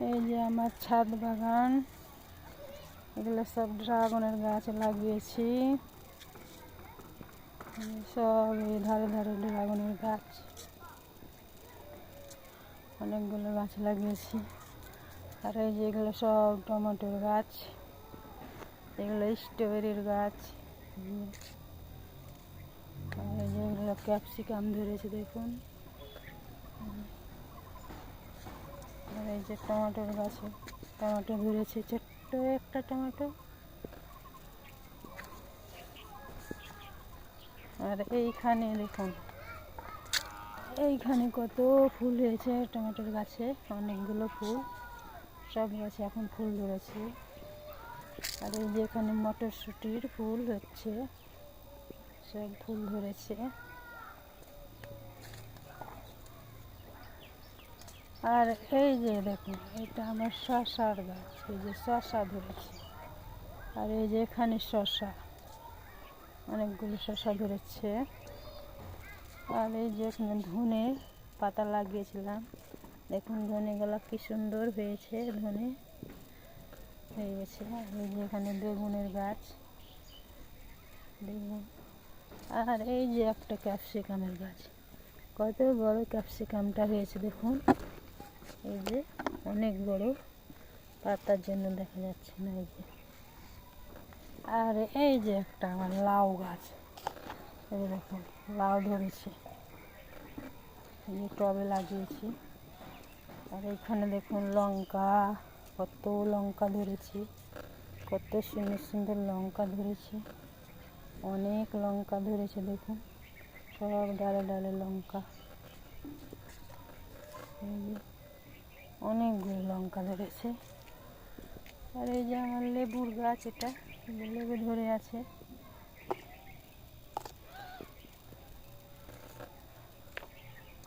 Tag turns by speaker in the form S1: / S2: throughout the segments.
S1: এই যে আমার ছাদ বাগান, এগুলো সব ড্রাগনের গাছ লাগিয়েছি। সব এই ধারে ধারে ড্রাগনের গাছ, অনেকগুলো গাছ লাগিয়েছি। আর এই যে এগুলো সব টমেটোর গাছ, এগুলো স্ট্রবেরির গাছ। আর এই যে এগুলো ক্যাপসিকাম ধরেছে দেখুন। আর এই যে টমেটোর গাছে টমেটো ধরেছে, ছোট্ট একটা টমেটো। আর এইখানে দেখুন, এইখানে কত ফুল হয়েছে টমেটোর গাছে, অনেকগুলো ফুল, সব গাছে এখন ফুল ধরেছে। আর এই যে এখানে মটরশুঁটির ফুল হচ্ছে, সব ফুল ধরেছে। আর এই যে দেখুন, এটা আমার শসার গাছ, এই যে শসা ধরেছে। আর এই যে এখানে শসা, অনেকগুলো শসা ধরেছে। আর এই যে এখানে ধনে পাতা লাগিয়েছিলাম, দেখুন ধনেগুলো কি সুন্দর হয়েছে, ধনে হয়ে গেছে। এই যে এখানে বেগুনের গাছ, বেগুন। আর এই যে একটা ক্যাপসিকামের গাছ, কত বড় ক্যাপসিকামটা হয়েছে দেখুন। এই যে অনেক বড়, পাতার জন্য দেখা যাচ্ছে না। এই যে, আর এই যে একটা আমার লাউ গাছ, এই দেখুন লাউ ধরেছে, এই যে টবে লাগিয়েছি। আর এইখানে দেখুন লঙ্কা, কত লঙ্কা ধরেছে, কত সুন্দর সুন্দর লঙ্কা ধরেছে, অনেক লঙ্কা ধরেছে দেখুন, সব ডালে ডালে লঙ্কা। অনেকগুলো লঙ্কা ধরেছে। আর এই যে আমার লেবুর গাছ, এটা লেবু ধরে আছে।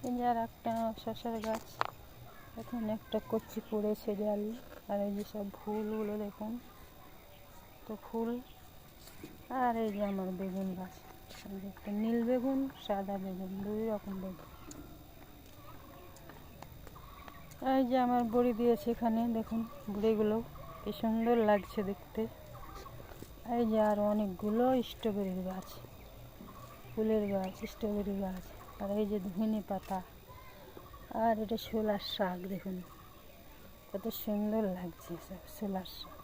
S1: এই যে আর একটা শসার গাছ, এখন একটা কচি পড়েছে ডাল। আর এই যে সব ফুলগুলো দেখুন, তো ফুল। আর এই যে আমার বেগুন গাছ, একটা নীল বেগুন, সাদা বেগুন, দুই রকম বেগুন। এই যে আমার বড়ি দিয়েছে এখানে দেখুন, বড়িগুলো কি সুন্দর লাগছে দেখতে। এই যে আর অনেকগুলো স্ট্রবেরির গাছ, ফুলের গাছ, স্ট্রবেরি গাছ। আর এই যে ধনে পাতা, আর এটা ছোলার শাক দেখুন, কত সুন্দর লাগছে সব ছোলার শাক।